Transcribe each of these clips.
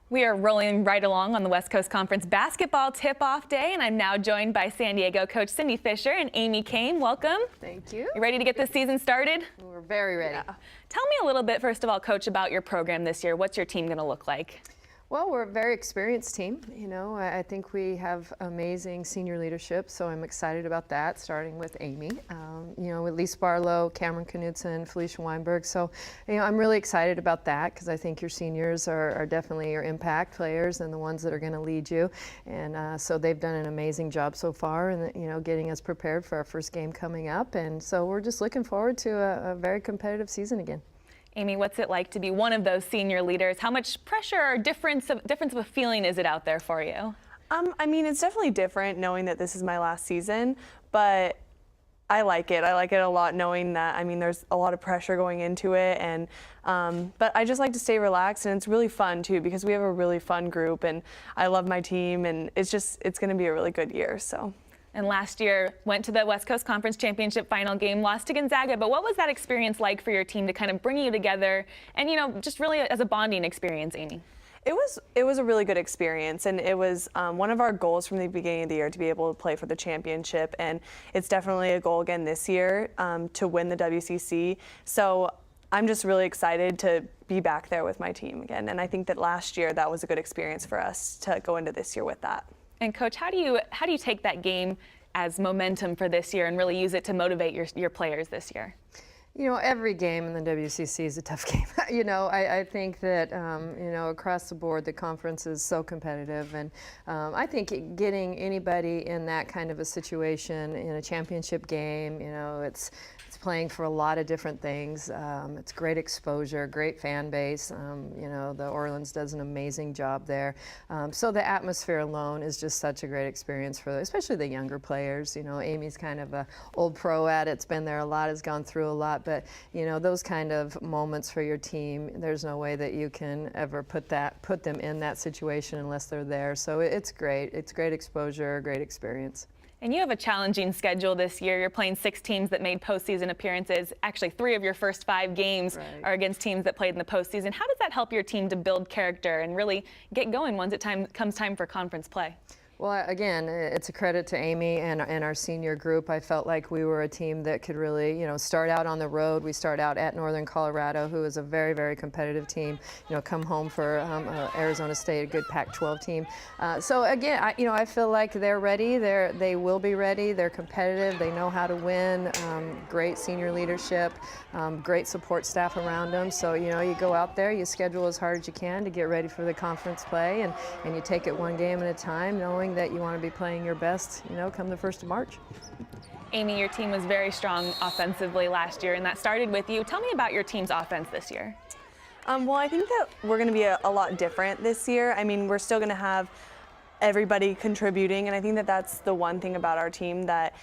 We are rolling right along on the West Coast Conference basketball tip-off day, and I'm now joined by San Diego coach Cindy Fisher and Amy Kame. Welcome. Thank you. You ready to get this season started? We're very ready. Yeah. Tell me a little bit, first of all, Coach, about your program this year. What's your team going to look like? Well, we're a very experienced team. You know, I think we have amazing senior leadership, so I'm excited about that, starting with Amy. You know, with Lise Barlow, Cameron Knudsen, Felicia Weinberg. So, you know, I'm really excited about that because I think your seniors are definitely your impact players and the ones that are going to lead you. And so they've done an amazing job so far and, you know, getting us prepared for our first game coming up. And so we're just looking forward to a very competitive season again. Amy, what's it like to be one of those senior leaders? How much pressure or difference of a feeling is it out there for you? I mean, it's definitely different knowing that this is my last season, but I like it. I like it a lot knowing that, I mean, there's a lot of pressure going into it, and but I just like to stay relaxed, and it's really fun too because we have a really fun group, and I love my team, and it's going to be a really good year. So. And last year went to the West Coast Conference Championship final game, lost to Gonzaga. But what was that experience like for your team to kind of bring you together and, you know, just really as a bonding experience, Amy? It was a really good experience, and it was one of our goals from the beginning of the year to be able to play for the championship, and it's definitely a goal again this year to win the WCC. So I'm just really excited to be back there with my team again, and I think that last year that was a good experience for us to go into this year with that. And Coach, how do you take that game as momentum for this year and really use it to motivate your players this year? You know, every game in the WCC is a tough game. You know, I think that, you know, across the board, the conference is so competitive. And I think getting anybody in that kind of a situation in a championship game, you know, it's playing for a lot of different things. It's great exposure, great fan base. You know, the Orleans does an amazing job there. So the atmosphere alone is just such a great experience for, especially the younger players. You know, Amy's kind of a old pro at it. It's been there a lot, has gone through a lot. But, you know, those kind of moments for your team, there's no way that you can ever put them in that situation unless they're there. So it's great. It's great exposure, great experience. And you have a challenging schedule this year. You're playing 6 teams that made postseason appearances. Actually, 3 of your first 5 games are against teams that played in the postseason. How does that help your team to build character and really get going once comes time for conference play? Well, again, it's a credit to Amy and our senior group. I felt like we were a team that could really, you know, start out on the road. We start out at Northern Colorado, who is a very, very competitive team. You know, come home for Arizona State, a good Pac-12 team. So again, you know, I feel like they're ready. They will be ready. They're competitive. They know how to win. Great senior leadership, great support staff around them. So, you know, you go out there, you schedule as hard as you can to get ready for the conference play, and you take it one game at a time, knowing that you want to be playing your best, you know, come the 1st of March. Amy, your team was very strong offensively last year, and that started with you. Tell me about your team's offense this year. Well, I think that we're going to be a lot different this year. I mean, we're still going to have everybody contributing, and I think that that's the one thing about our team that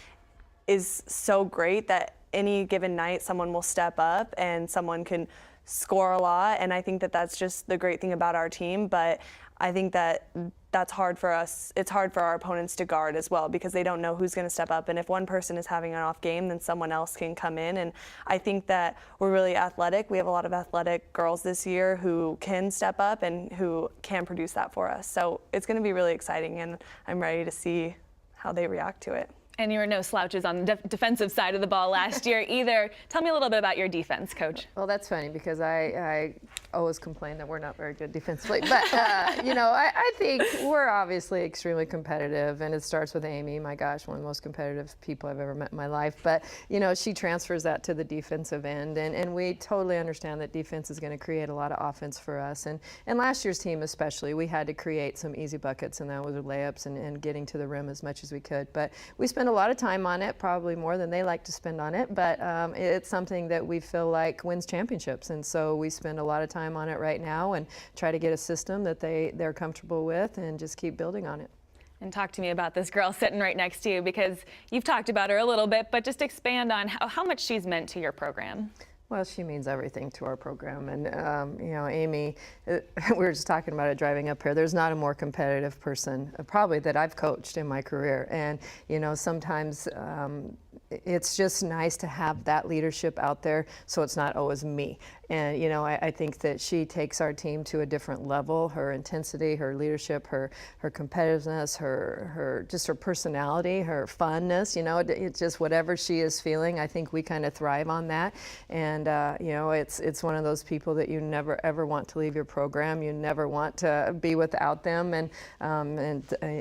is so great, that any given night someone will step up and someone can score a lot, and I think that that's just the great thing about our team. But I think that that's hard for us. It's hard for our opponents to guard as well because they don't know who's going to step up. And if one person is having an off game, then someone else can come in. And I think that we're really athletic. We have a lot of athletic girls this year who can step up and who can produce that for us. So it's going to be really exciting, and I'm ready to see how they react to it. And you were no slouches on the defensive side of the ball last year either. Tell me a little bit about your defense, Coach. Well, that's funny because I always complain that we're not very good defensively. But, you know, I think we're obviously extremely competitive, and it starts with Amy. My gosh, one of the most competitive people I've ever met in my life. But, you know, she transfers that to the defensive end, and we totally understand that defense is going to create a lot of offense for us. And last year's team especially, we had to create some easy buckets, and that was layups and getting to the rim as much as we could. But we spent a lot of time on it, probably more than they like to spend on it, but it's something that we feel like wins championships, and so we spend a lot of time on it right now and try to get a system that they're comfortable with and just keep building on it. And talk to me about this girl sitting right next to you, because you've talked about her a little bit, but just expand on how much she's meant to your program. Well, she means everything to our program. And, you know, Amy, we were just talking about it driving up here. There's not a more competitive person probably that I've coached in my career. And, you know, sometimes it's just nice to have that leadership out there, so it's not always me. And I think that she takes our team to a different level. Her intensity, her leadership, her competitiveness, her just her personality, her funness. It's just whatever she is feeling. I think we kind of thrive on that. And it's one of those people that you never ever want to leave your program. You never want to be without them. And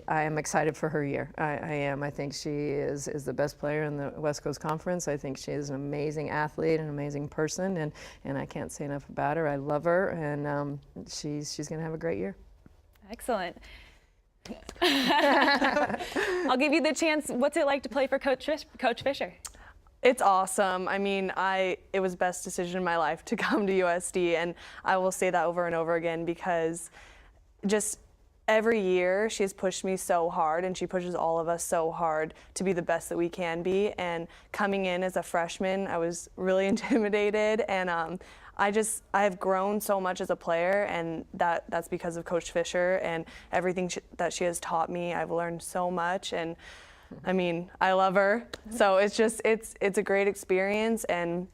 I am excited for her year. I am. I think she is the best player in the West Coast Conference. I think she is an amazing athlete, an amazing person, and I can't say enough about her. I love her, and she's going to have a great year. Excellent. I'll give you the chance. What's it like to play for Coach Fisher? It's awesome. I mean, it was the best decision in my life to come to USD, and I will say that over and over again because just every year she has pushed me so hard, and she pushes all of us so hard to be the best that we can be. And coming in as a freshman, I was really intimidated, and I have grown so much as a player, and that's because of Coach Fisher and everything that she has taught me. I've learned so much, and I mean, I love her. So it's a great experience, and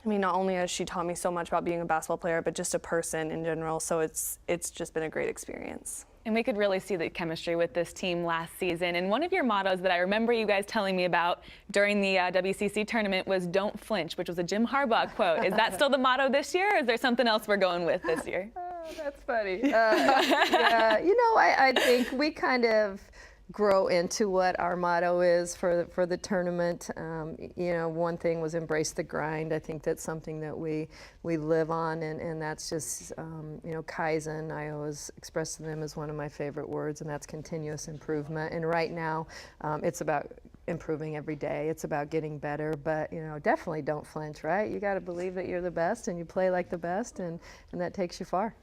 I mean, not only has she taught me so much about being a basketball player, but just a person in general. So it's just been a great experience. And we could really see the chemistry with this team last season. And one of your mottos that I remember you guys telling me about during the WCC tournament was "Don't flinch," which was a Jim Harbaugh quote. Is that still the motto this year, or is there something else we're going with this year? Oh, that's funny. Yeah, I think we kind of grow into what our motto is for the tournament. One thing was embrace the grind. I think that's something that we live on, and that's just Kaizen. I always express to them as one of my favorite words, and that's continuous improvement. And right now, it's about improving every day. It's about getting better, but definitely don't flinch. Right? You got to believe that you're the best, and you play like the best, and that takes you far.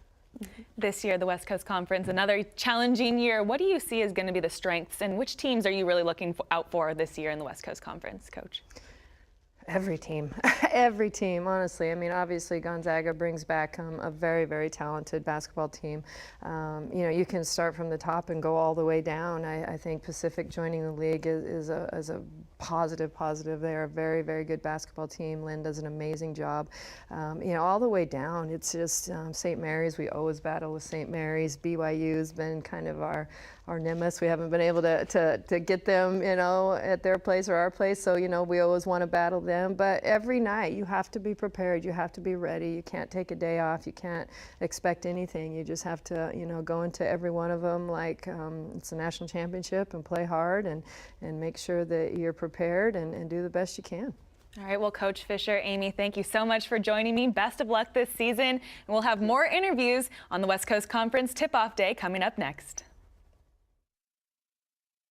This year, the West Coast Conference, another challenging year. What do you see is going to be the strengths, and which teams are you really looking out for this year in the West Coast Conference, Coach? Every team, every team, honestly. I mean, obviously Gonzaga brings back a very, very talented basketball team. You can start from the top and go all the way down. I think Pacific joining the league is a positive. They're a very, very good basketball team. Lynn does an amazing job. All the way down, it's just St. Mary's. We always battle with St. Mary's. BYU's been kind of our nemesis. We haven't been able to get them, at their place or our place. So, we always want to battle them. But every night you have to be prepared. You have to be ready. You can't take a day off. You can't expect anything. You just have to, go into every one of them like it's a national championship and play hard and make sure that you're prepared and do the best you can. All right, well, Coach Fisher, Amy, thank you so much for joining me. Best of luck this season. And we'll have more interviews on the West Coast Conference tip-off day coming up next.